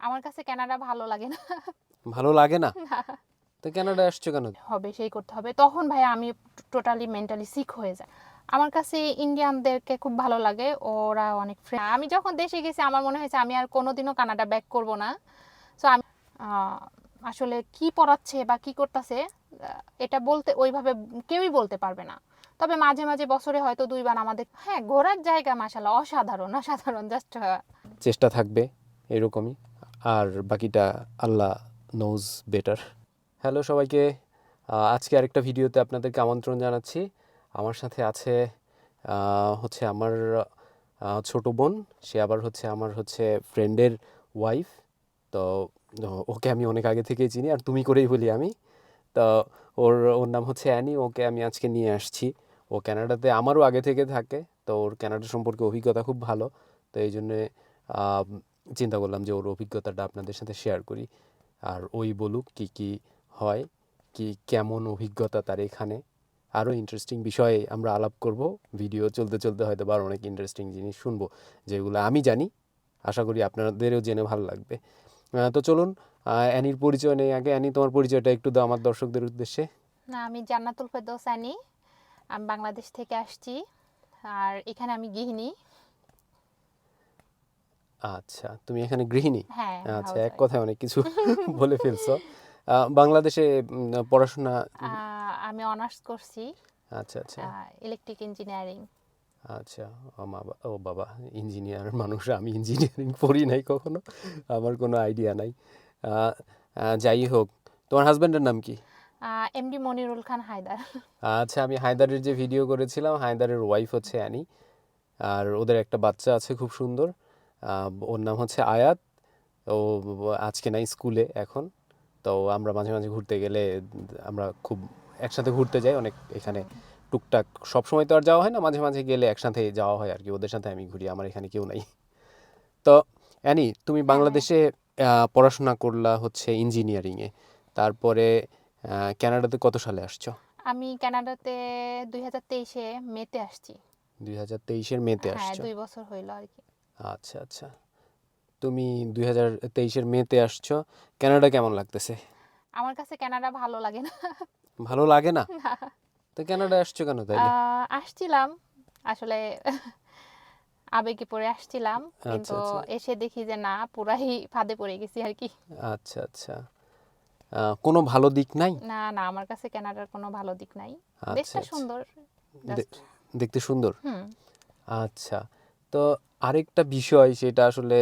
আমার কাছে কানাডা ভালো লাগে না। ভালো লাগে না? তো কানাডা আসছো কেন? হবে সেই করতে হবে, তখন ভাই আমি টোটালি মেন্টালি সিক হয়ে যায়। আমার কাছে ইন্ডিয়ানদেরকে খুব ভালো লাগে, ওরা অনেক ফ্রেন্ড। আমি যখন দেশে গেছি আমার মনে হয়েছে আমি আর কোনোদিনও কানাডা ব্যাক করব না। সো আমি আসলে কি পড়াচ্ছে বা কি করতেছে এটা বলতে ওইভাবে কেউই বলতে পারবে না। তবে মাঝে মাঝে বছরে হয়তো 2 বার আমাদের ঘোরার জায়গা মাশাআল্লাহ অসাধারণ অসাধারণ, জাস্ট চেষ্টা থাকবে এরকমই, আর বাকিটা আল্লাহ নোজ বেটার। হ্যালো সবাইকে, আজকে আরেকটা ভিডিওতে আপনাদেরকে আমন্ত্রণ জানাচ্ছি। আমার সাথে আছে হচ্ছে আমার ছোট বোন, সে আবার হচ্ছে আমার ফ্রেন্ডের ওয়াইফ। তো ওকে আমি অনেক আগে থেকেই চিনি, আর তুমি করেই বলি আমি। তো ওর ওর নাম হচ্ছে অ্যানি, ওকে আমি আজকে নিয়ে আসছি। ও কানাডাতে আমারও আগে থেকে থাকে, তো ওর কানাডা সম্পর্কে অভিজ্ঞতা খুব ভালো। তো এই জন্যে চিন্তা করলাম যে ওর অভিজ্ঞতাটা আপনাদের সাথে শেয়ার করি, আর ওই বলুক কি কি হয়, কি কেমন অভিজ্ঞতা তার এখানে। আরও ইন্টারেস্টিং বিষয়ে আমরা আলাপ করব। ভিডিও চলতে চলতে হয়তো বা অনেক ইন্টারেস্টিং জিনিস শুনবো যেগুলো আমি জানি। আশা করি আপনাদেরও জেনে ভালো লাগবে। তো চলুন অ্যানির পরিচয় নেই আগে। অ্যানি, তোমার পরিচয়টা একটু দাও আমার দর্শকদের উদ্দেশ্যে। না, আমি জান্নাতুল ফেরদৌস আনি। আমি বাংলাদেশ থেকে আসছি, আর এখানে আমি গৃহিণী। আচ্ছা, তুমি এখানে গৃহিণী? হ্যাঁ, আচ্ছা, হাউস এক ওয়াইফ। কথায় অনেক কিছু বলে ফেলছো। বাংলাদেশে পড়াশোনা। আমি অনার্স করছি আচ্ছা আচ্ছা ইলেকট্রিক ইঞ্জিনিয়ারিং। আচ্ছা। ও বাবা, ইঞ্জিনিয়ার মানুষ, আমি ইঞ্জিনিয়ারিং পড়ি নাই কখনো, আমার কোনো আইডিয়া নাই। আহ, যাই হোক, তোমার হাজব্যান্ডের নাম কি? এমডি মনিরুল খান হায়দার। আচ্ছা, আমি হায়দারের যে ভিডিও করেছিলাম, হায়দারের ওয়াইফ হচ্ছে অ্যানি, আর ওদের একটা বাচ্চা আছে খুব সুন্দর। ওর নাম হচ্ছে আয়াত। ও আজকে নাই, স্কুলে এখন। তো আমরা মাঝে মাঝে ঘুরতে গেলে আমরা খুব একসাথে ঘুরতে যাই অনেক এখানে টুকটাক। সব সময় তো আর যাওয়া হয় না, মাঝে মাঝে গেলে একসাথে যাওয়া হয় আর কি, ওদের সাথে আমি ঘুরি, আমার এখানে কেউ নাই। তো অ্যানি, তুমি হ্যাঁ ভাইয়া। বাংলাদেশে পড়াশোনা করলা হচ্ছে ইঞ্জিনিয়ারিংয়ে, তারপরে কানাডাতে কত সালে আসছো? আমি কানাডাতে 2023-এ মেতে আসছি। 2023-এর মেতে হ্যাঁ, আসছো? 2 বছর হইল আর কি। আচ্ছা আচ্ছা। তুমি 2023-এর মেতে আসছো। কানাডা কেমন লাগতেছে? আমার কাছে কানাডা ভালো লাগে না। ভালো লাগে না? তো কানাডা আসছো কেন তাইলে? আসছিলাম আসলে আবেগে পড়ে আসছিলাম, আচ্ছা কিন্তু আচ্ছা এসে দেখি যে না, পুরাই ফাঁদে পড়ে গেছি আর কি। আচ্ছা আচ্ছা। কোনো ভালো দিক নাই? না না, আমার কাছে কানাডার কোনো ভালো দিক নাই। আচ্ছা দেশটা আচ্ছা। সুন্দর, জাস্ট। দে- দেখতে সুন্দর? হুম। আচ্ছা। তো আরেকটা বিষয়, সেটা আসলে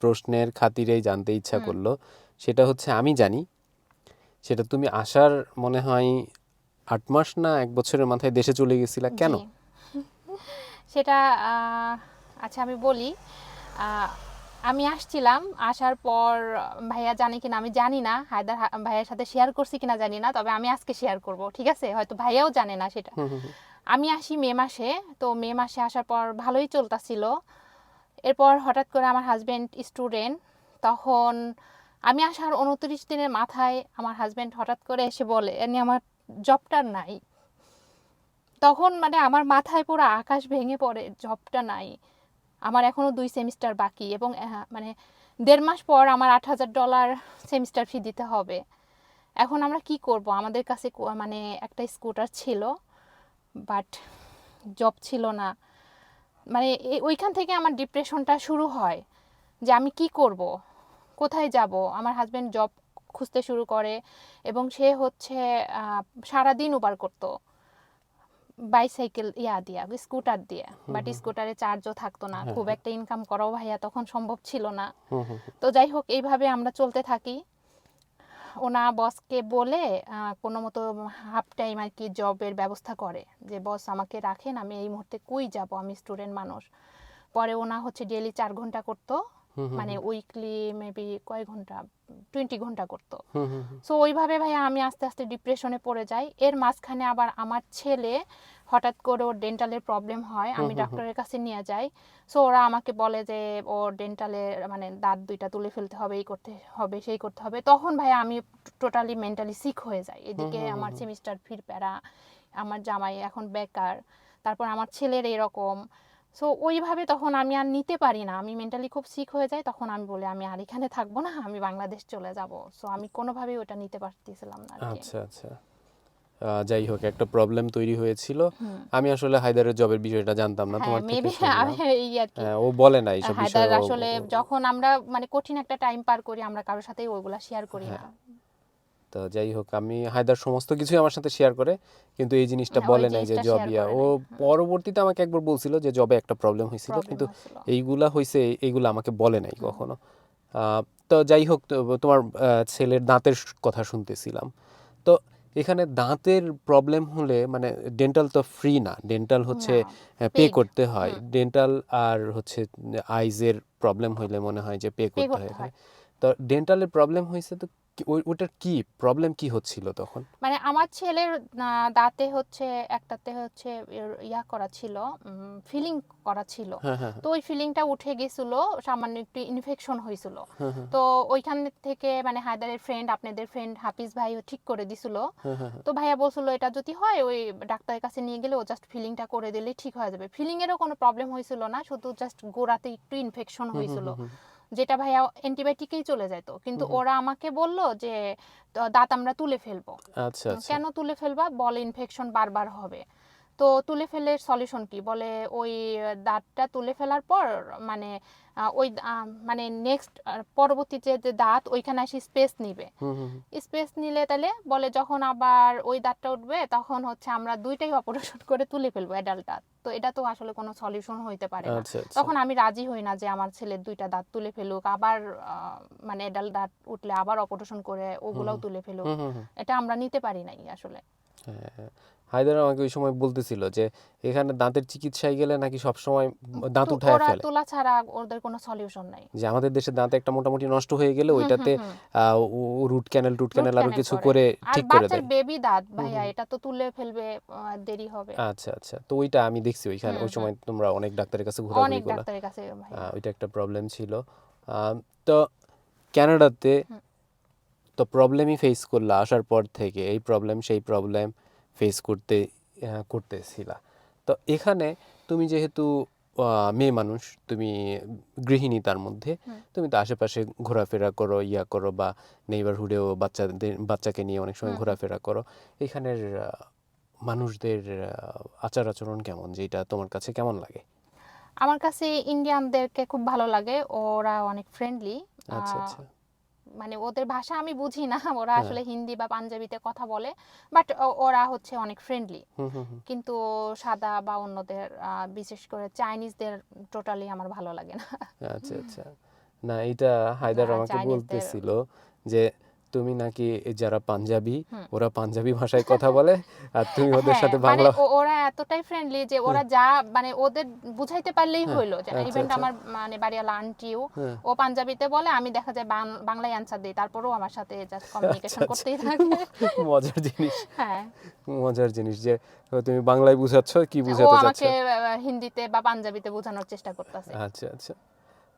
প্রশ্নের খাতিরেই জানতে ইচ্ছা হুম। করলো। সেটা হচ্ছে, আমি জানি সেটা তুমি আসার মনে হয় 8 মাস না 1 বছরের মাথায় দেশে চলে গেছিলা, কেন? জি, সেটা আচ্ছা আমি বলি। আহ, আমি আসছিলাম, আসার পর ভাইয়া জানে কিনা আমি জানি না, ভাইয়ার সাথে শেয়ার করছি কিনা জানি না, তবে আমি আজকে শেয়ার করব, ঠিক আছে? হয়তো ভাইয়াও জানে না সেটা। হুম হুম হুম। আমি আসি মে মাসে। তো মে মাসে আসার পর ভালোই চলতেছিল। এরপর হঠাৎ করে আমার হাজব্যান্ড স্টুডেন্ট, তখন আমি আসার 29 দিনের মাথায় আমার হাজব্যান্ড হঠাৎ করে এসে বলে এমনি আমার জবটা নাই। তখন মানে আমার মাথায় পুরো আকাশ ভেঙে পড়ে, জবটা নাই। আমার এখনো 2 সেমিস্টার বাকি, এবং মানে 1.5 মাস পর আমার $8,000 সেমিস্টার ফি দিতে হবে। এখন আমরা কি করব? আমাদের কাছে মানে একটা স্কুটার ছিল, বাট জব ছিল না। মানে ওইখান থেকে আমার ডিপ্রেশনটা শুরু হয় যে আমি কি করব, কোথায় যাব। আমার হাজব্যান্ড জব খুঁজতে শুরু করে, এবং সে হচ্ছে সারাদিন উবার করতো বাইসাইকেল দিয়া, স্কুটার দিয়ে। বাট স্কুটারে চার্জও থাকতো না, হ্যাঁ খুব হ্যাঁ। একটা ইনকাম করাও ভাইয়া তখন সম্ভব ছিল না। হুম হুম হুম। তো যাই হোক, এইভাবে আমরা চলতে থাকি। ওনা বসকে বলে কোনো মতো হাফ টাইম আর কি জবের ব্যবস্থা করে, যে বস আমাকে রাখেন, আমি এই মুহূর্তে কই যাব, আমি স্টুডেন্ট মানুষ। পরে ওনা হচ্ছে ডেইলি 4 ঘন্টা করতো, হুম হুম মানে হুম। উইকলি মেবি কয় ঘন্টা, 20 ঘন্টা করতো। হুম হুম হুম। সো ওইভাবে ভাইয়া আমি আস্তে আস্তে ডিপ্রেশনে পড়ে যাই। এর মাঝখানে আবার আমার ছেলে হঠাৎ করে ওর ডেন্টালের প্রবলেম হয়, হুম আমি হুম হুম। ডাক্তারের কাছে নিয়ে যাই। সো ওরা আমাকে বলে যে ওর ডেন্টালের মানে দাঁত 2টা তুলে ফেলতে হবে, এই করতে হবে সেই করতে হবে। তখন ভাইয়া আমি টোটালি মেন্টালি সিক হয়ে যাই। হুম এদিকে হুম হুম আমার হুম। সেমিস্টার ফির প্যারা, আমার জামাই এখন বেকার, তারপর আমার ছেলের এরকম। সো ওইভাবে তখন আমি আর নিতে পারি না, আমি মেন্টালি খুব সিক হয়ে যাই, তখন আমি বলি আমি আর এখানে থাকবো না, আমি বাংলাদেশ চলে যাব। সো আমি কোনোভাবেই ওটা নিতে পারতেছিলাম না আর কি। আচ্ছা আচ্ছা। যাই হোক, একটা প্রবলেম তৈরি হয়েছিল। হুম। আমি আসলে হায়দারের জবের বিষয়টা জানতাম না, হ্যাঁ তোমার থেকে মেবি শুনলাম। এই আর কি। ও বলে না এইসব বিষয়ে হায়দার আসলে যখন আমরা মানে কঠিন একটা টাইম পার করি, আমরা কারোর সাথেই ওইগুলা শেয়ার করি না। হ্যাঁ, তো যাই হোক, আমি হায়দার সমস্ত কিছুই আমার সাথে শেয়ার করে, কিন্তু এই জিনিসটা হ্যাঁ, ওই বলে নাই যে জিনিসটা জব শেয়ার ইয়া। করে ও নাই। পরবর্তীতে আমাকে একবার বলছিল যে জবে একটা প্রবলেম হয়েছিল, প্রবলেম কিন্তু হয়েছিল। এইগুলা হয়েছে, এইগুলা আমাকে বলে নাই কখনো। তো যাই হোক, তো তোমার ছেলের দাঁতের কথা শুনতেছিলাম। তো এখানে দাঁতের প্রবলেম হলে মানে ডেন্টাল তো ফ্রি না, ডেন্টাল হচ্ছে না, পে পেইড। করতে হয়। ডেন্টাল আর হচ্ছে আইজের প্রবলেম হইলে মনে হয় যে পে পে করতে হয় করতে এখানে। হয়। তো ডেন্টালের প্রবলেম হয়েছে, তো ওটার কি প্রবলেম কি হচ্ছিল তখন? মানে আমার ছেলের দাঁতে হচ্ছে একটাতে হচ্ছে ইয়া করা ছিল, ফিলিং করা ছিল। হ্যাঁ হ্যাঁ তো ওই ফিলিংটা উঠে গেছিল, সামান্য একটু ইনফেকশন হয়েছিল। হ্যাঁ হ্যাঁ তো ওইখান থেকে মানে হায়দারের ফ্রেন্ড, আপনাদের ফ্রেন্ড হাফিজ ভাই ঠিক করে দিছিল। হ্যাঁ হ্যাঁ হ্যাঁ। তো ভাইয়া বলছিল এটা যদি হয় ওই ডাক্তারের কাছে নিয়ে গেলে ও জাস্ট ফিলিংটা করে দিলেই ঠিক হয়ে যাবে। ফিলিং এরও কোনো প্রবলেম হয়েছিল না, শুধু জাস্ট গোড়াতে একটু ইনফেকশন হুম হুম হয়েছিল, হুম হুম যেটা ভাইয়া অ্যান্টিবায়োটিকেই চলে যেত। কিন্তু হুম হুম। ওরা আমাকে বলল যে দাঁত আমরা তুলে ফেলবো। আচ্ছা আচ্ছা। কেন তুলে ফেলবা, বলে ইনফেকশন বারবার হবে। তো তুলে ফেলে সলিউশন কি, বলে ওই দাঁতটা তুলে ফেলার পর মানে ওই মানে নেক্সট পরবর্তী যে দাঁত ওইখানে এসে স্পেস নিবে। হুম হুম হুম। স্পেস নিলে তাহলে বলে যখন আবার ওই দাঁতটা উঠবে তখন হচ্ছে আমরা দুইটাই অপারেশন করে তুলে ফেলবো অ্যাডাল্ট দাঁত। তো এটা তো আসলে কোনো সলিউশন হইতে পারে না। আচ্ছা আচ্ছা। তখন আমি রাজি হই না যে আমার ছেলের দুইটা দাঁত তুলে ফেলুক, আবার মানে অ্যাডাল্ট দাঁত উঠলে আবার অপারেশন করে হুম ওগুলাও তুলে ফেলুক। হুম হুম হুম। এটা আমরা নিতে পারি নাই আসলে। হ্যাঁ হ্যাঁ। হায়দার আমাকে ওই সময় বলতেছিল যে এখানে দাঁতের চিকিৎসায় গেলে নাকি সব সময় দাঁত তো উঠায় ওরা ফেলে, তোলা ছাড়া ওদের কোনো সলিউশন নাই। যে আমাদের দেশে দাঁত একটা মোটামুটি নষ্ট হয়ে গেলে হুম হুম ওইটাতে হুম। রুট ক্যানেল রুট আরো ক্যানেল কিছু করে। করে আর ঠিক করে বাচ্চার দেয়। বেবি দাঁত হুম ভাইয়া, হুম। এটা তো তুলে ফেলবে, দেরি হবে। আচ্ছা আচ্ছা, তো ওইটা আমি দেখছি ওইখানে হুম ওই হুম। সময় তোমরা অনেক ডাক্তারের কাছে ঘোরাঘুরি অনেক করলা। ডাক্তারের কাছে ভাইয়া। ওইটা একটা প্রবলেম ছিল। আহ, তো কানাডাতে হুম। তো প্রবলেমই ফেস করলা আসার পর থেকে, এই প্রবলেম সেই প্রবলেম ফেস করতেছিলা। তো এখানে তুমি যেহেতু মেয়ে মানুষ, তুমি গৃহিণী, তার মধ্যে হুম। তুমি তো আশেপাশে ঘোরাফেরা করো, ইয়া করো, বা নেইবারহুডেও বাচ্চাকে নিয়ে অনেক সময় হুম হুম। ঘোরাফেরা করো। এখানের মানুষদের আচার আচরণ কেমন, যেটা তোমার কাছে কেমন লাগে? আমার কাছে ইন্ডিয়ানদেরকে খুব ভালো লাগে, ওরা অনেক ফ্রেন্ডলি। আচ্ছা আচ্ছা। মানে ওদের ভাষা আমি বুঝি না, ওরা হ্যাঁ। আসলে হিন্দি বা পাঞ্জাবিতে কথা বলে, বাট ওরা হচ্ছে অনেক ফ্রেন্ডলি। হুম হুম হুম। কিন্তু সাদা বা অন্যদের বিশেষ করে চাইনিজদের টোটালি আমার ভালো লাগে না। আচ্ছা আচ্ছা। না, এটা হায়দার আমাকে চাইনিজদের বলতেছিল যে তুমি নাকি যারা পাঞ্জাবি, হুম। ওরা পাঞ্জাবি ভাষায় কথা বলে, আর তুমি ওদের হ্যাঁ সাথে মানে বাংলা। ওরা এতটাই ফ্রেন্ডলি যে হ্যাঁ ওরা যা মানে ওদের বুঝাইতে পারলেই হ্যাঁ। হইলো। যে আচ্ছা ইভেন আচ্ছা। আমার মানে বাড়িওয়ালা আন্টিও হ্যাঁ। ও পাঞ্জাবিতে বলে, আমি দেখা যায় বাংলায় অ্যান্সার দিই, তারপরেও আমার সাথে জাস্ট আচ্ছা কমিউনিকেশন আচ্ছা। করতেই থাকে। মজার জিনিস। হ্যাঁ। মজার জিনিস যে তুমি বাংলায় বুঝাচ্ছ, কি ও বুঝাতে চাচ্ছ। আমাকে হিন্দিতে বা পাঞ্জাবিতে বোঝানোর চেষ্টা করতেছে। আচ্ছা আচ্ছা।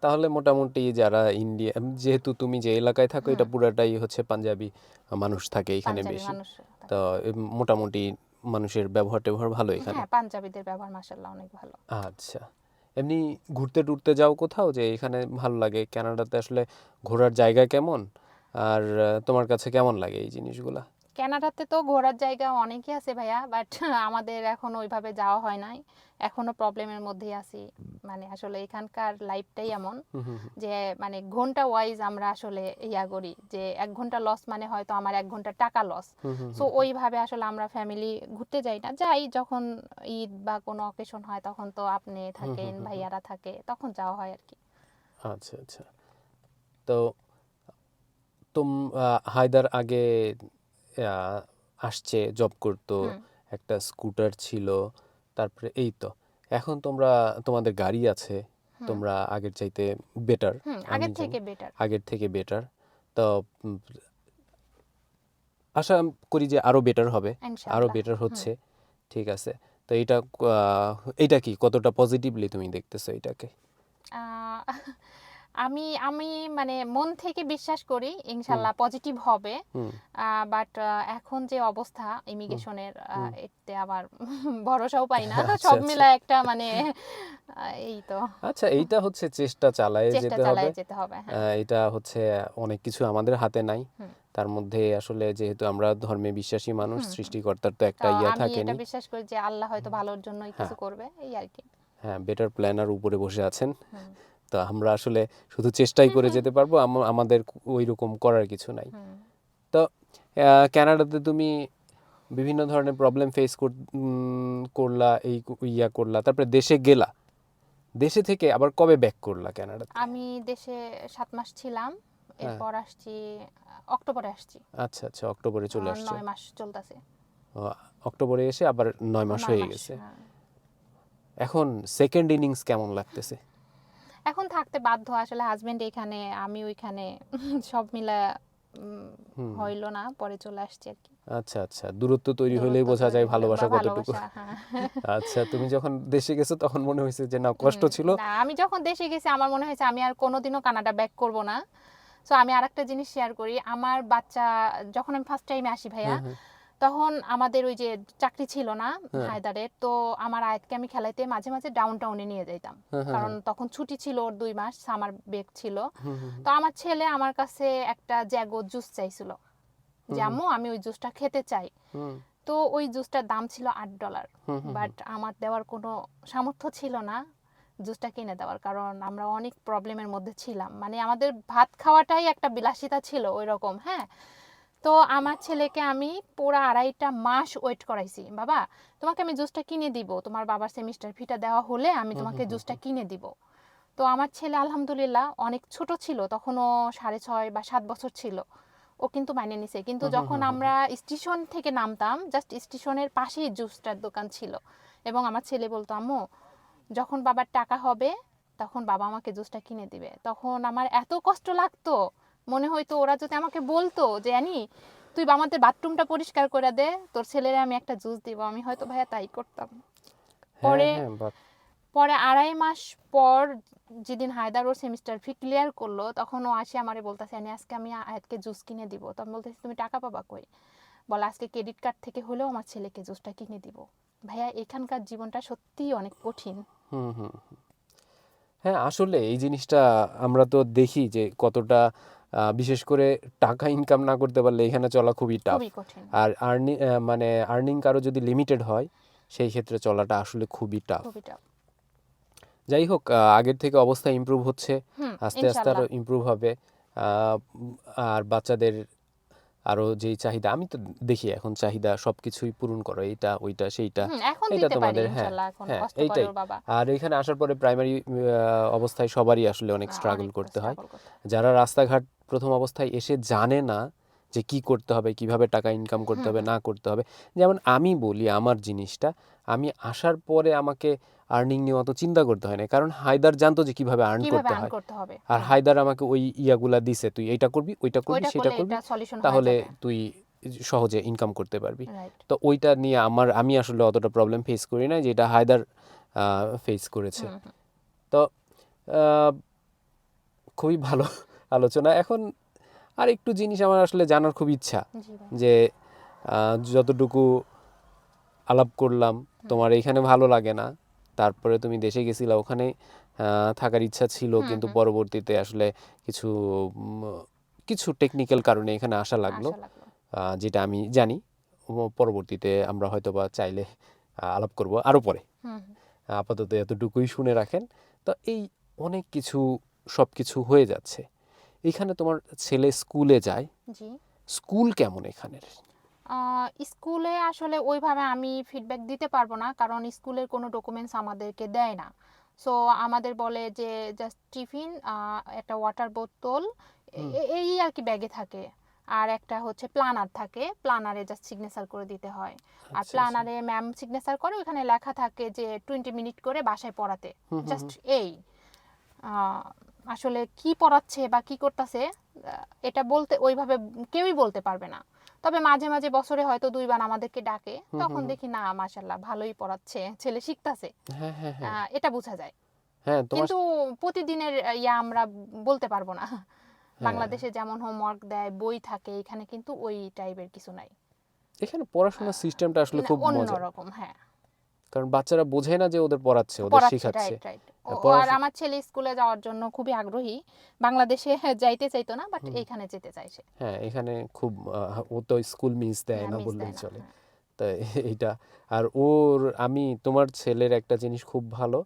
তাহলে মোটামুটি যারা ইন্ডিয়া, যেহেতু তুমি যে এলাকায় থাকো এটা হুম। পুরাটাই হচ্ছে পাঞ্জাবি মানুষ থাকে এখানে পাঞ্জাবি বেশি। মানুষ তো থাকে। মোটামুটি মানুষের ব্যবহার ট্যাবহার ভালো এখানে। হ্যাঁ পাঞ্জাবিদের ব্যবহার মাশাআল্লাহ অনেক ভালো। আচ্ছা। এমনি ঘুরতে টুরতে যাও কোথাও, যে এখানে ভালো লাগে কানাডাতে আসলে ঘোরার জায়গা কেমন, আর তোমার কাছে কেমন লাগে এই জিনিসগুলা? কানাডাতে তো ঘোরার জায়গা অনেকই আছে ভাইয়া, বাট আমাদের এখনো ওইভাবে যাওয়া হয় নাই, এখনো প্রবলেমের মধ্যেই আছি। মানে আসলে এখানকার লাইফটাই এমন হুম হুম হুম যে মানে ঘন্টা ওয়াইজ আমরা আসলে ইয়া করি, যে 1 ঘন্টা লস মানে হয়তো আমার 1 ঘন্টা টাকা লস। হুম হুম সো হুম। ওইভাবে আসলে আমরা ফ্যামিলি ঘুরতে যাই না, যাই যখন ঈদ বা কোনো অকেশন হয়, তখন তো আপনি হুম হুম থাকেন, হুম হুম। ভাইয়ারা থাকে, তখন যাওয়া হয় আর কি। আচ্ছা আচ্ছা। তো তুম হায়দার আগে আহ, আসছে, জব করতো, হুম একটা স্কুটার ছিল, তারপরে এই তো এখন তোমাদের গাড়ি আছে, হুম তোমরা আগের চাইতে বেটার, হুম। আমি আগের জানি থেকে বেটার। আগের থেকে বেটার। তো উম, আশা করি যে আরো বেটার হবে, আরো ইনশাআল্লাহ। বেটার হুম। হচ্ছে। ঠিক আছে। তো এটা কি কতটা পজিটিভলি তুমি দেখতেছো এটাকে? আহ, আমি আমি মানে মন থেকে বিশ্বাস করি ইনশাল্লাহ পজিটিভ হবে, হুম বাট এখন যে অবস্থা ইমিগ্রেশনের, হুম। এতে আবার ভরসাও পাই না। আচ্ছা সব আচ্ছা মিলায় একটা মানে এই তো আচ্ছা, এইটা হচ্ছে চেষ্টা চালায়ে চেষ্টা যেতে হবে। চালায় যেতে হবে। হ্যাঁ। এটা হচ্ছে অনেক কিছু আমাদের হাতে নাই। হুম তার মধ্যে আসলে যেহেতু আমরা ধর্মে বিশ্বাসী মানুষ, হুম হুম। সৃষ্টিকর্তার তো তো একটা ইয়া আমি এটা থাকেনি। বিশ্বাস করি যে আল্লাহ হয়তো ভালোর জন্যই হ্যাঁ কিছু করবে, এই আর কি। হ্যাঁ, বেটার প্ল্যানার উপরে বসে আছেন। হুম তো আমরা আসলে শুধু চেষ্টাই করে যেতে পারবো, আমাদের ওই রকম করার কিছু নাই। হুম। তো কানাডাতে তুমি বিভিন্ন ধরনের প্রবলেম ফেস করলা, ইয়া করলা, তারপরে দেশে গেলা, দেশে থেকে আবার কবে ব্যাক করলা কানাডাতে? আমি দেশে 7 মাস ছিলাম, হ্যাঁ। এরপর আসছি অক্টোবরে আসছি। আচ্ছা আচ্ছা, অক্টোবরে চলে আসছো। 9 মাস চলতেছে। ও, অক্টোবরে এসে আবার 9 মাস নয় হয়ে মাস গেছে। হ্যাঁ। এখন সেকেন্ড ইনিংস কেমন লাগতেছে? এখন থাকতে বাধ্য, আসলে হাজবেন্ড এখানে, আমি ওইখানে, সব মিলা হুম। হইলো না, পরে চলে আসছি আর কি। আচ্ছা আচ্ছা, দূরত্ব তৈরি হলেই দূরত্ব বোঝা তৈরি যায় হলে বা ভালোবাসা কতটুকু। ভালোবাসা, হ্যাঁ। আচ্ছা, তুমি যখন দেশে গেছো তখন মনে হয়েছে যে না, কষ্ট ছিল? না, আমি যখন দেশে গেছি আমার মনে হয়েছে আমি আর কোনোদিনও কানাডা ব্যাক করব না। সো আমি আরেকটা জিনিস শেয়ার করি, আমার বাচ্চা যখন আমি ফার্স্ট টাইমে আসি ভাইয়া, হ্যাঁ হ্যাঁ তখন আমাদের ওই যে চাকরি ছিল না হ্যাঁ হায়দারের, তো আমার আয়াতকে আমি খেলাইতে মাঝে মাঝে ডাউন টাউনে নিয়ে যেতাম, হ্যাঁ হ্যাঁ কারণ তখন ছুটি ছিল ওর 2 মাস সামার ব্রেক ছিল। হুম হুম তো আমার ছেলে আমার কাছে একটা জ্যাগো জুস চাইছিল, যে আম্মু আমি ওই জুসটা খেতে চাই। হুম তো ওই জুসটার দাম ছিল $8, হুম হুম বাট আমার দেওয়ার কোনো সামর্থ্য ছিল না জুসটা কিনে দেওয়ার, কারণ আমরা অনেক প্রবলেমের মধ্যে ছিলাম, মানে আমাদের ভাত খাওয়াটাই একটা বিলাসিতা ছিল ওই রকম। হ্যাঁ। তো আমার ছেলেকে আমি পুরো 2.5 মাস ওয়েট করাইছি, বাবা তোমাকে আমি জুসটা কিনে দিব, তোমার বাবার সেমিস্টার ফিটা দেওয়া হলে আমি তোমাকে জুসটা কিনে দিব। তো আমার ছেলে আলহামদুলিল্লাহ অনেক ছোট ছিল, তখনও 6.5 বা 7 বছর ছিল, ও কিন্তু মাইনে নিছে। কিন্তু যখন আমরা স্টেশন থেকে নামতাম, জাস্ট স্টেশনের পাশেই জুসটার দোকান ছিল, এবং আমার ছেলে বলতো আম্মু যখন বাবার টাকা হবে তখন বাবা আমাকে জুসটা কিনে দিবে। তখন আমার এত কষ্ট লাগতো, মনে হয়তো ওরা যদি আমাকে বলতো যে অ্যানি তুই আমাদের বাথরুমটা পরিষ্কার করে দে, তোর ছেলেরে আমি একটা জুস দিব, আমি হয়তো ভাইয়া তাই করতাম। হ্যাঁ পরে হ্যাঁ বাট পরে 2.5 মাস পর যেদিন হায়দার ওর সেমিস্টার ফি ক্লিয়ার করলো, তখন ও আসে আমারে বলতেছে অ্যানি আজকে আমি আয়াতকে জুস কিনে দিব। তো আমি বলতেছি তুমি টাকা পাবা কই? বলে আজকে ক্রেডিট কার্ড থেকে হলেও আমার ছেলেকে জুসটা কিনে দিব। ভাইয়া এখানকার জীবনটা সত্যিই অনেক কঠিন। হুম হুম হ্যাঁ, আসলে এই জিনিসটা আমরা তো দেখি যে কতটা, বিশেষ করে টাকা ইনকাম না করতে পারলে এখানে চলা খুবই টাফ। খুবই কঠিন। আর মানে আর্নিং কারো যদি লিমিটেড হয়, সেই ক্ষেত্রে চলাটা আসলে খুবই টাফ। খুবই টাফ। যাই হোক, আগের থেকে অবস্থা ইমপ্রুভ হচ্ছে, আস্তে আস্তে আরও ইনশাল্লাহ। ইমপ্রুভ হবে। আর বাচ্চাদের আরও যেই চাহিদা, আমি তো দেখি এখন চাহিদা সব কিছুই পূরণ করো, এইটা ওইটা সেইটা, এখন এটা দিতে পারি তোমাদের। হ্যাঁ ইনশাল্লাহ, এখন হ্যাঁ, কষ্ট করে এইটাই। ওর বাবা। আর এখানে আসার পরে প্রাইমারি অবস্থায় সবারই আসলে অনেক স্ট্রাগল অনেক করতে হয়। স্ট্রাগল করতে হয়। যারা রাস্তাঘাট প্রথম অবস্থায় এসে জানে না যে কি করতে হবে, কিভাবে টাকা ইনকাম করতে হবে, না করতে হবে। যেমন আমি বলি আমার জিনিসটা, আমি আসার পরে আমাকে আর্নিং নিয়ে অত চিন্তা করতে হয় না, কারণ হায়দার জানতো যে কিভাবে আর্ন কিভাবে করতে আর্ন হয়। করতে হবে। আর হায়দার আমাকে ওই ইয়াগুলা দিছে, তুই এইটা করবি, ওইটা করবি, ওইটা সেটা করলে করবি, এটা সলিউশন হয়ে তাহলে যাবে। তুই সহজে ইনকাম করতে পারবি। রাইট। তো ওইটা নিয়ে আমি আসলে অতটা প্রবলেম ফেস করি না, যেটা হায়দার ফেস করেছে। তো আহ, খুবই ভালো আলোচনা। এখন আর একটু জিনিস আমার আসলে জানার খুব ইচ্ছা, জি ভাই। যে যতটুকু আলাপ করলাম, তোমার এইখানে ভালো লাগে না, তারপরে তুমি দেশে গেছিলা, ওখানে থাকার ইচ্ছা ছিল, কিন্তু পরবর্তীতে আসলে কিছু উম, কিছু টেকনিক্যাল কারণে এখানে আসা লাগলো, আশা লাগলো। যেটা আমি জানি। পরবর্তীতে আমরা হয়তো বা চাইলে আলাপ করব আরও পরে। আপাতত এতটুকুই শুনে রাখেন। তো এই অনেক কিছু, সব কিছু হয়ে যাচ্ছে। এখানে তোমার ছেলে স্কুলে যায়, জি। স্কুল কেমন এখানের? স্কুলে আসলে ওইভাবে আমি ফিডব্যাক দিতে পারবো না, কারণ স্কুলের কোনো ডকুমেন্টস আমাদেরকে দেয় না। সো আমাদের বলে যে জাস্ট টিফিন, একটা ওয়াটার বোতল, এই আর কি ব্যাগে থাকে। আর একটা হচ্ছে প্ল্যানার থাকে, প্ল্যানারে জাস্ট সিগনেচার করে দিতে হয়। আর আচ্ছা আচ্ছা। প্ল্যানারে ম্যাম সিগনেচার করে, ওখানে লেখা থাকে যে 20 মিনিট করে বাসায় পড়াতে। জাস্ট এই আহ, আসলে কি পড়াচ্ছে বা কি করতেছে এটা বলতে ওইভাবে কেউই বলতে পারবে না। তবে মাঝে মাঝে বছরে হয়তো 2 বার আমাদেরকে ডাকে, তখন দেখি না মাশাল্লাহ ভালোই পড়াচ্ছে, ছেলে শিখতাছে, হ্যাঁ হ্যাঁ হ্যাঁ এটা বোঝা যায়। হ্যাঁ তোমার কিন্তু প্রতিদিনের আমরা বলতে পারবো না। হ্যাঁ বাংলাদেশে যেমন হোমওয়ার্ক দেয়, বই থাকে, এখানে কিন্তু ওই টাইপের কিছু নাই। এখানে পড়াশোনার সিস্টেমটা আসলে খুব মজার, অন্যরকম, হ্যাঁ। কারণ বাচ্চারা বোঝে না যে ওদের পড়াচ্ছে, ওদের পড়াচ্ছে, শেখাচ্ছে। Right right. আর পড়াশোনা আমার ছেলে স্কুলে যাওয়ার জন্য খুবই আগ্রহী। বাংলাদেশে যাইতে চাইতো না, বাট এইখানে যেতে চাইছে। হ্যাঁ এখানে খুব ও তো স্কুল মিস দেয় হ্যাঁ, না মিস বললেই দেয় না, চলে। হ্যাঁ। তো এইটা আর ওর আমি তোমার ছেলের একটা জিনিস খুব ভালো,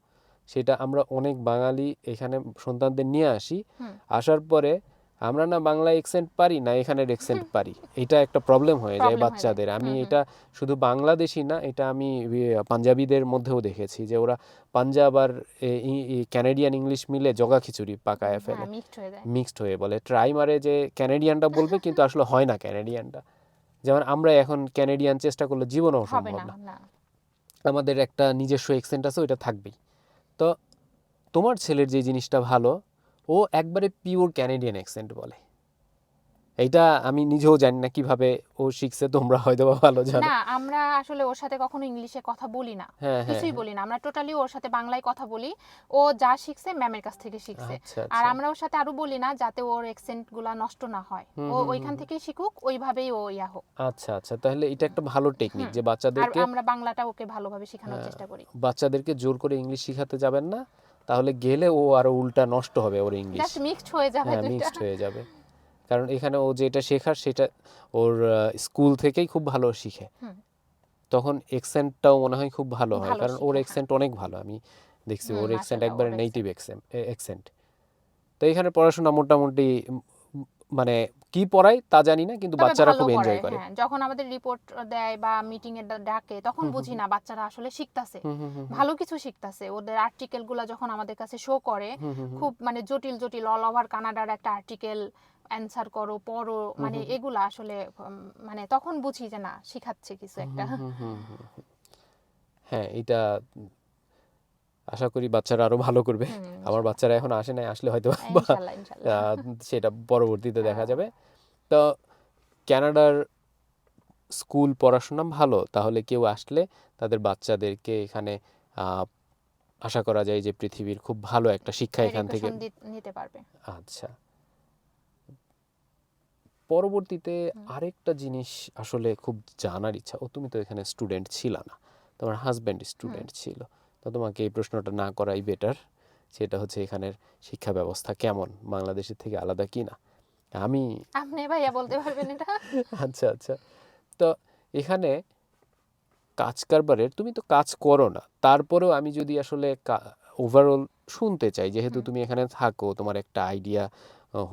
সেটা আমরা অনেক বাঙালি এখানে সন্তানদের নিয়ে আসি, হুম। আসার পরে আমরা না বাংলা অ্যাকসেন্ট পারি না এখানের অ্যাকসেন্ট পারি, এটা একটা প্রবলেম হয়ে যায় প্রবলেম হয়ে যায়। বাচ্চাদের। আমি এটা শুধু বাংলাদেশি না, এটা আমি পাঞ্জাবিদের মধ্যেও দেখেছি যে ওরা পাঞ্জাব আর ক্যানাডিয়ান ইংলিশ মিলে জগা খিচুড়ি পাকায় ফেলে, হ্যাঁ, মিক্সড হয়ে যায়। মিক্সড হয়ে বলে, ট্রাই মারে যে ক্যানাডিয়ানটা বলবে কিন্তু আসলে হয় না ক্যানাডিয়ানটা। যেমন আমরা এখন ক্যানাডিয়ান চেষ্টা করলে জীবনেও হবে সম্ভব না, না, না। আমাদের একটা নিজস্ব অ্যাকসেন্ট আছে, ওইটা থাকবেই। তো তোমার ছেলের যে জিনিসটা ভালো, ও একবারে পিওর ক্যানাডিয়ান অ্যাকসেন্ট বলে। এইটা আমি নিজেও জানি না কিভাবে ও শিখছে, তোমরা হয়তো বা ভালো জানো। না, আমরা আসলে ওর সাথে কখনো ইংলিশে কথা বলি না, হ্যাঁ হ্যাঁ কিছুই হ্যাঁ। বলি না। আমরা টোটালি ওর সাথে বাংলায় কথা বলি। ও যা শিখছে ম্যামের কাছ থেকে শিখছে। আচ্ছা আর আচ্ছা। আমরা ওর সাথে আরো বলি না, যাতে ওর অ্যাকসেন্ট গুলা নষ্ট না হয়। ও ওইখান থেকেই শিখুক, ওইভাবেই ও হোক। আচ্ছা আচ্ছা, তাহলে এটা একটা ভালো টেকনিক যে আর বাচ্চাদেরকে, আমরা বাংলাটা ওকে ভালোভাবে শেখানোর চেষ্টা করি। বাচ্চাদেরকে জোর করে ইংলিশ শিখাতে যাবেন না, তাহলে গেলে ও আরো উল্টা নষ্ট হবে ওর ইংলিশ। জাস্ট মিক্সড হয়ে যাবে হ্যাঁ দুইটা। মিক্সড হয়ে যাবে, কারণ এখানে ও যেটা শেখার সেটা ওর স্কুল থেকেই খুব ভালো শিখে, হুম। তখন এক্সেন্টটাও মনে হয় খুব ভালো হয়, ভালো কারণ শিখে, ওর হ্যাঁ। এক্সেন্ট অনেক ভালো, আমি দেখছি ওর এক্সেন্ট মাশাআল্লাহ, একবারে ওর নেটিভ accent। এক্সেন্ট। তো এখানে পড়াশোনা মোটামুটি মানে কি পড়ায় তা জানি না, কিন্তু তবে বাচ্চারা ভালো খুব এনজয় পড়ায়, করে। হ্যাঁ। যখন আমাদের রিপোর্ট দেয় বা মিটিং এ ডাকে, তখন বুঝি না বাচ্চারা আসলে শিখতাছে, ভালো কিছু শিখতাছে। ওদের আর্টিকেল গুলা যখন আমাদের কাছে শো করে, খুব মানে জটিল জটিল অল ওভার কানাডার একটা আর্টিকেল অ্যান্সার করো, পড়ো, মানে এগুলা আসলে মানে তখন বুঝি যে না, শিখাচ্ছে কিছু একটা। হ্যাঁ এটা আশা করি বাচ্চারা আরো ভালো করবে। আমার ইনশাআল্লাহ। বাচ্চারা এখন আসে নাই, আসলে হয়তো ইনশাআল্লাহ, ইনশাআল্লাহ। সেটা পরবর্তীতে দেখা হ্যাঁ। যাবে। তো কানাডার স্কুল পড়াশোনা ভালো, তাহলে কেউ আসলে তাদের বাচ্চাদেরকে এখানে আহ, আশা করা যায় যে পৃথিবীর খুব ভালো একটা শিক্ষা এখান থেকে। এডুকেশন নিতে পারবে। আচ্ছা, পরবর্তীতে আরেকটা জিনিস আসলে খুব জানার ইচ্ছা, ও তুমি তো এখানে স্টুডেন্ট ছিল না, তোমার হাজব্যান্ড স্টুডেন্ট ছিল, তো তোমাকে এই প্রশ্নটা না করাই বেটার। সেটা হচ্ছে এখানের শিক্ষা ব্যবস্থা কেমন, বাংলাদেশের থেকে আলাদা কি না? আমি আপনি ভাইয়া বলতে পারবেন এটা। আচ্ছা আচ্ছা, তো এখানে কাজ কারবারের, তুমি তো কাজ করো না, তারপরেও আমি যদি আসলে ওভারঅল শুনতে চাই, যেহেতু তুমি এখানে থাকো, তোমার একটা আইডিয়া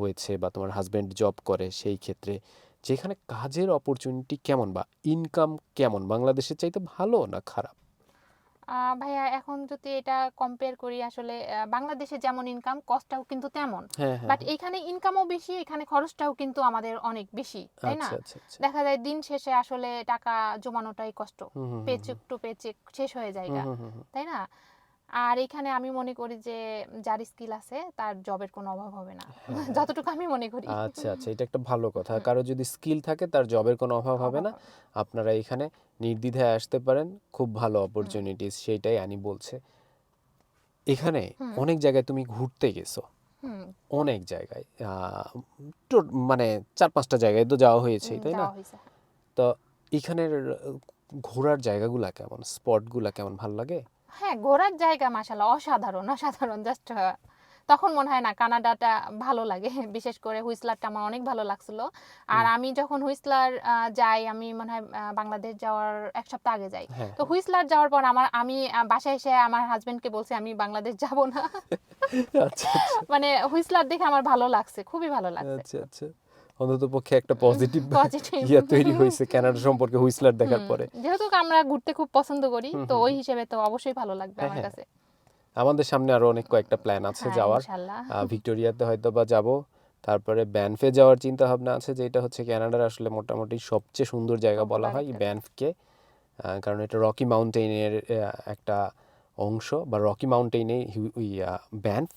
হয়েছে বা তোমার হাজব্যান্ড জব করে, সেই ক্ষেত্রে যেখানে কাজের অপরচুনিটি কেমন বা ইনকাম কেমন, বাংলাদেশের চাইতে ভালো না খারাপ? ভাইয়া, এখন যদি এটা কম্পেয়ার করি, আসলে বাংলাদেশে যেমন ইনকাম, কস্টটাও কিন্তু তেমন। হ্যাঁ হ্যাঁ বাট এখানে ইনকামও বেশি, এখানে খরচটাও কিন্তু আমাদের অনেক বেশি, তাই না? আচ্ছা আচ্ছা আচ্ছা। দেখা যায় দিন শেষে আসলে টাকা জমানোটাই কষ্ট। হুম হুম পেচেক টু পেচেক শেষ হয়ে যায়, হুম হুম হুম। তাই না? আর এখানে আমি মনে করি যে যার স্কিল আছে তার জবের কোনো অভাব হবে না, যতটুকু আমি মনে করি। আচ্ছা আচ্ছা, এটা একটা ভালো কথা, কারো যদি স্কিল থাকে তার জবের কোনো অভাব হবে না। অভাব হবে। আপনারা এখানে নির্দ্বিধায় আসতে পারেন, খুব ভালো অপরচুনিটিস, সেইটাই আনি বলছে। এখানে অনেক জায়গায় তুমি ঘুরতে গেছো, হুম। অনেক জায়গায় মানে 4-5টা জায়গায় তো যাওয়া হয়েছেই, তাই না? যাওয়া হয়েছে। তো এখানের ঘোরার জায়গাগুলা কেমন, স্পটগুলা কেমন, ভাল লাগে? হ্যাঁ, ঘোরার জায়গা মাশাআল্লাহ অসাধারণ, অসাধারণ। জাস্ট তখন মনে হয় না কানাডাটা ভালো লাগে। বিশেষ করে হুইসলারটা আমার অনেক ভালো লাগছিল। আর আমি যখন হুইসলার যাই, আমি মনে হয় বাংলাদেশ যাওয়ার 1 সপ্তাহ আগে যাই। হ্যাঁ তো হুইসলার যাওয়ার পর আমি বাসায় এসে আমার হাজবেন্ডকে বলছি আমি বাংলাদেশ যাব না। আচ্ছা আচ্ছা মানে হুইসলার দেখে আমার ভালো লাগছে, খুবই ভালো লাগছে। আচ্ছা আচ্ছা, অন্তত পক্ষে একটা পজিটিভ পজিটিভ। ইয়ে তৈরি হয়েছে কানাডা সম্পর্কে হুইসলার দেখার পরে। যেহেতু আমরা ঘুরতে খুব পছন্দ করি, তো ওই হিসেবে তো অবশ্যই ভালো লাগবে হ্যাঁ আমার হ্যাঁ, কাছে। আমাদের সামনে আরো অনেক কয়েকটা প্ল্যান আছে হ্যাঁ, যাওয়ার। ইনশাআল্লাহ। ভিক্টোরিয়াতে হয়তো বা যাব, তারপরে ব্যানফে যাওয়ার চিন্তা ভাবনা আছে, যেটা হচ্ছে কানাডার আসলে মোটামুটি সবচেয়ে সুন্দর জায়গা বলা পপুলার হয় একটা। ব্যানফকে, কারণ এটা রকি মাউন্টেনের একটা অংশ, বা রকি মাউন্টেনে ব্যানফ,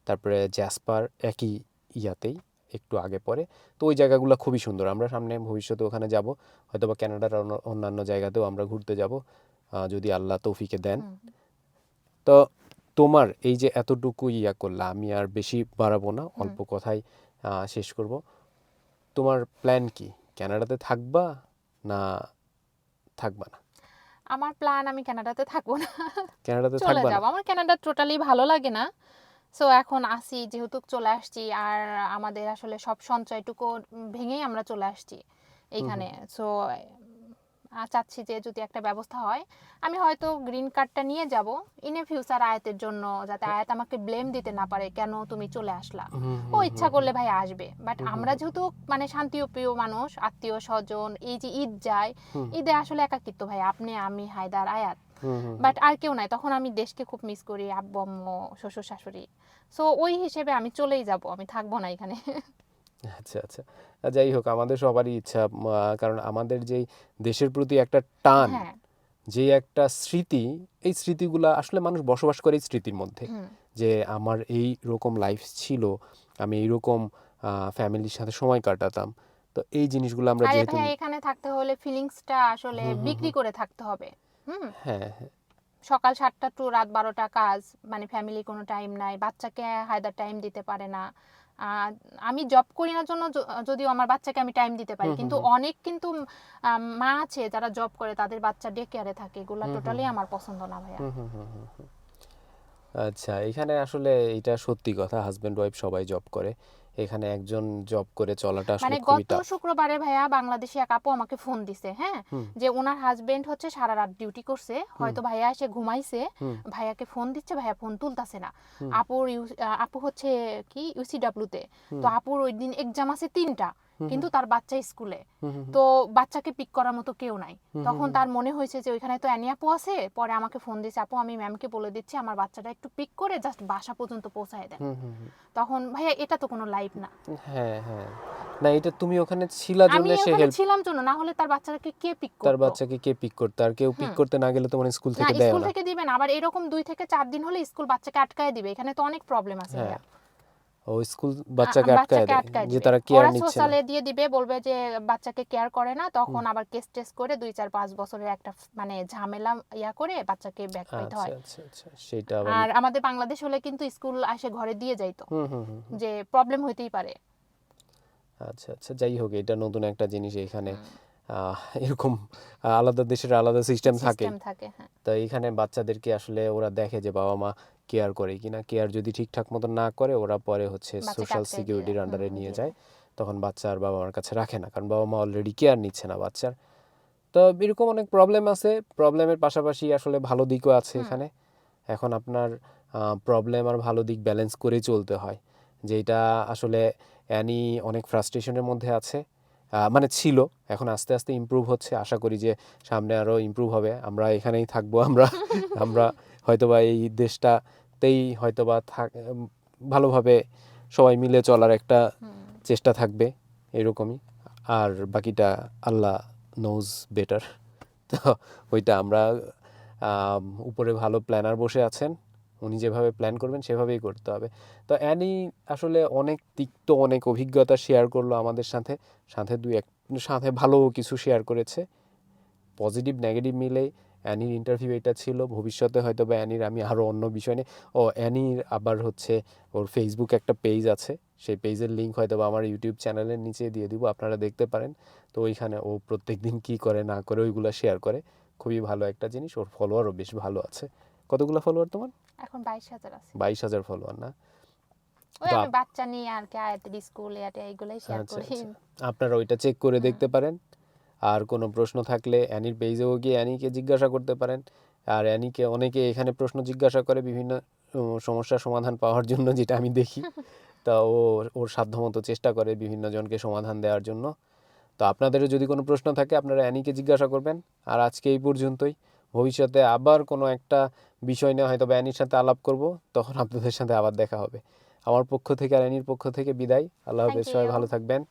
তারপরে জ্যাসপার একই ইয়াতেই একটু আগে পরে। তো ওই জায়গাগুলো খুবই সুন্দর, আমরা সামনে ভবিষ্যতে ওখানে যাব, হয়তো বা কানাডার অন্যান্য জায়গাতেও আমরা ঘুরতে যাব, যদি আল্লাহ তৌফিকে দেন। তো তোমার এই যে এতটুকু ইয়া করলা, আমি আর বেশি বাড়াবো না, অল্প কথাই শেষ করব। তোমার প্ল্যান কি? কানাডাতে থাকবা না থাকবা না? আমার প্ল্যান, আমি কানাডাতে থাকবো না, কানাডাতে চলে থাকবা না? যাব। আমার কানাডা টোটালি ভালো লাগে না। সো এখন আসি, যেহেতু চলে আসছি, আর আমাদের আসলে সব সঞ্চয়টুকু ভেঙেই আমরা চলে আসছি এইখানে। সো চাচ্ছি যে যদি একটা ব্যবস্থা হয়, আমি হয়তো গ্রিন কার্ডটা নিয়ে যাব ইন এ ফিউচার আয়াতের জন্য, যাতে আয়াত আমাকে ব্লেম দিতে না পারে কেন তুমি চলে আসলা। ও ইচ্ছা করলে ভাই আসবে, বাট আমরা যেহেতু মানে শান্তিপ্রিয় মানুষ, আত্মীয় স্বজন, এই যে ঈদ যায়, ঈদে আসলে একাকিত্ব ভাই, আপনি, আমি, হায়দার, আয়াত, বাট আর কেউ নাই। তখন আমি দেশকে খুব মিস করি, আব্বু আম্মু, শ্বশুর শাশুড়ি। সো ওই হিসেবে আমি চলেই যাব, আমি থাকবো না এখানে। আচ্ছা আচ্ছা। যাই হোক, আমাদের সবারই ইচ্ছা, কারণ আমাদের যেই দেশের প্রতি একটা টান, হ্যাঁ। যে একটা স্মৃতি, এই স্মৃতিগুলা আসলে মানুষ বসবাস করে এই স্মৃতির মধ্যে, যে আমার এই রকম লাইফ ছিল, আমি এইরকম ফ্যামিলির সাথে সময় কাটাতাম। তো এই জিনিসগুলো আমরা আরে যেহেতু ভাই, এখানে থাকতে হলে ফিলিংসটা আসলে বিক্রি করে থাকতে হবে। হ্যাঁ হ্যাঁ সকাল 7টা টু রাত 12টা কাজ, মানে ফ্যামিলি কোনো টাইম নাই, বাচ্চাকে হায়দার টাইম দিতে পারে না। আমি জব করি না জন্য যদিও আমার বাচ্চাকে আমি টাইম দিতে পারি, কিন্তু অনেক কিন্তু মা আছে যারা জব করে, তাদের বাচ্চা ডে কেয়ারে থাকে, এগুলা টোটালি আমার পছন্দ না ভাইয়া। আচ্ছা, এখানে আসলে এটা সত্যি কথা, হাজব্যান্ড ওয়াইফ সবাই জব করে, এখানে একজন জব করে চলাটা আসলে মানে খুবই গত টাফ। শুক্রবারে ভাইয়া বাংলাদেশি এক আপু আমাকে ফোন দিছে, হ্যাঁ, যে ওনার হাজবেন্ড হচ্ছে সারা রাত ডিউটি করছে, হয়তো ভাইয়া এসে ঘুমাইছে, ভাইয়াকে ফোন দিচ্ছে, ভাইয়া ফোন তুলতাছে না। আপু হচ্ছে কি ইউসিডব্লিউ তে, তো আপুর ওই দিন এক্সাম আছে 3টা, কিন্তু তার বাচ্চা স্কুলে, তো বাচ্চাকে পিক করার মতো কেউ নাই। তখন তার মনে হয়েছে যে ওইখানে তো অ্যানি আপু আছে, পরে আমাকে ফোন দিয়েছে, আপু আমি ম্যামকে বলে দিচ্ছি আমার বাচ্চাটা একটু পিক করে জাস্ট বাসা পর্যন্ত পৌঁছায় দেন। তখন ভাইয়া এটা তো কোনো লাইফ না। হ্যাঁ হ্যাঁ, না এটা তুমি ওখানে ছিলা আমি জন্য সে ওখানে হেল্প, ছিলাম জন্য, না হলে তার বাচ্চাকে কে পিক তার করতো? বাচ্চাকে কে পিক করতে, আর কেউ পিক করতে না গেলে তোমার স্কুল না, থেকে দেয় স্কুল না। থেকে দিবে না, আবার এরকম 2 থেকে 4 দিন হলে স্কুল বাচ্চাকে আটকায় দিবে, এখানে তো অনেক প্রবলেম আছে হ্যাঁ, ভাইয়া। ও স্কুল বাচ্চাকে আটকায় বাচ্চাকে দেয় আটকায় যে দিবে, তারা কেয়ার ওরা নিচ্ছে না। সোশ্যালে দিয়ে দিবে, বলবে যে বাচ্চাকে কেয়ার করে না, তখন আবার কেস টেস করে 2 4 5 বছরের একটা মানে ঝামেলা ইয়া করে বাচ্চাকে ব্যাক পাইতে আচ্ছা হয়। আচ্ছা আচ্ছা, সেটা আবার আর আমাদের বাংলাদেশ হলে কিন্তু স্কুল আসে ঘরে দিয়ে যাইতো, যে প্রবলেম হইতেই পারে। আচ্ছা আচ্ছা, যাই হোক, এটা নতুন একটা জিনিস এখানে, এরকম আলাদা দেশের আলাদা সিস্টেম থাকে। সিস্টেম থাকে, হ্যাঁ। তো এখানে বাচ্চাদেরকে আসলে ওরা দেখে যে বাবা মা কেয়ার করে কিনা, কেয়ার যদি ঠিকঠাক মতো না করে ওরা পরে হচ্ছে বাচ্চাকে সোশ্যাল আটকায় দিয়ে সিকিউরিটির যায়। আন্ডারে নিয়ে দিয়ে যায়, যায়। তখন বাচ্চা আর বাবা মার কাছে রাখে না, কারণ বাবা মা অলরেডি কেয়ার নিচ্ছে না বাচ্চার। তো এরকম অনেক প্রবলেম আছে, প্রবলেমের পাশাপাশি আসলে ভালো দিকও আছে এখানে। এখন আপনার প্রবলেম আর ভালো দিক ব্যালেন্স করেই চলতে হয়, যেটা আসলে অ্যানি অনেক ফ্রাস্ট্রেশনের মধ্যে আছে, মানে ছিল, এখন আস্তে আস্তে ইমপ্রুভ হচ্ছে, আশা করি যে সামনে আরও ইমপ্রুভ হবে। আমরা এখানেই থাকবো, আমরা আমরা হয়তোবা এই দেশটাতেই হয়তোবা ভালোভাবে সবাই মিলে চলার একটা চেষ্টা থাকবে, এরকমই। আর বাকিটা আল্লাহ নোজ বেটার। তো ওইটা আমরা, উপরে ভালো প্ল্যানার বসে আছেন, উনি যেভাবে প্ল্যান করবেন সেভাবেই করতে হবে। তো অ্যানি আসলে অনেক তিক্ত অনেক অভিজ্ঞতা শেয়ার করলো আমাদের সাথে, সাথে সাথে ভালো কিছু শেয়ার করেছে, পজিটিভ নেগেটিভ মিলেই অ্যানির ইন্টারভিউ এটা ছিল। ভবিষ্যতে হয়তো বা অ্যানির আমি আরও অন্য বিষয় নিয়ে, অ্যানির আবার হচ্ছে ওর ফেসবুক একটা পেজ আছে, সেই পেজের লিঙ্ক হয়তো বা আমার ইউটিউব চ্যানেলের নিচে দিয়ে দিব, আপনারা দেখতে পারেন। তো ওইখানে ও প্রত্যেকদিন কি করে না করে ওইগুলো শেয়ার করে, খুবই ভালো একটা জিনিস। ওর ফলোয়ারও বেশ ভালো আছে। কতগুলো ফলোয়ার তোমার? এখন 22,000 আছে। 22,000 ফলোয়ার না? ওই তো আমি বাচ্চা নিয়ে আর কি আয়াতের স্কুল এটা এইগুলাই শেয়ার আচ্ছা করি। আচ্ছা, আপনারা ওইটা চেক করে দেখতে পারেন। আর কোনো প্রশ্ন থাকলে অ্যানির পেজেও গিয়ে অ্যানিকে জিজ্ঞাসা করতে পারেন। আর অ্যানিকে অনেকে এখানে প্রশ্ন জিজ্ঞাসা করে বিভিন্ন সমস্যার সমাধান পাওয়ার জন্য, যেটা আমি দেখি। তা ও ওর সাধ্যমতো চেষ্টা করে বিভিন্ন জনকে সমাধান দেওয়ার জন্য। তো আপনাদেরও যদি কোনো প্রশ্ন থাকে আপনারা অ্যানিকে জিজ্ঞাসা করবেন। আর আজকে এই পর্যন্তই, ভবিষ্যতে আবার কোনো একটা বিষয় নিয়ে হয়তো অ্যানির সাথে আলাপ করব, তখন আপনাদের সাথে আবার দেখা হবে। আমার পক্ষ থেকে আর অ্যানির পক্ষ থেকে বিদায়, আল্লাহ থ্যাংক হাফেজ, সবাই ইউ। ভালো থাকবেন।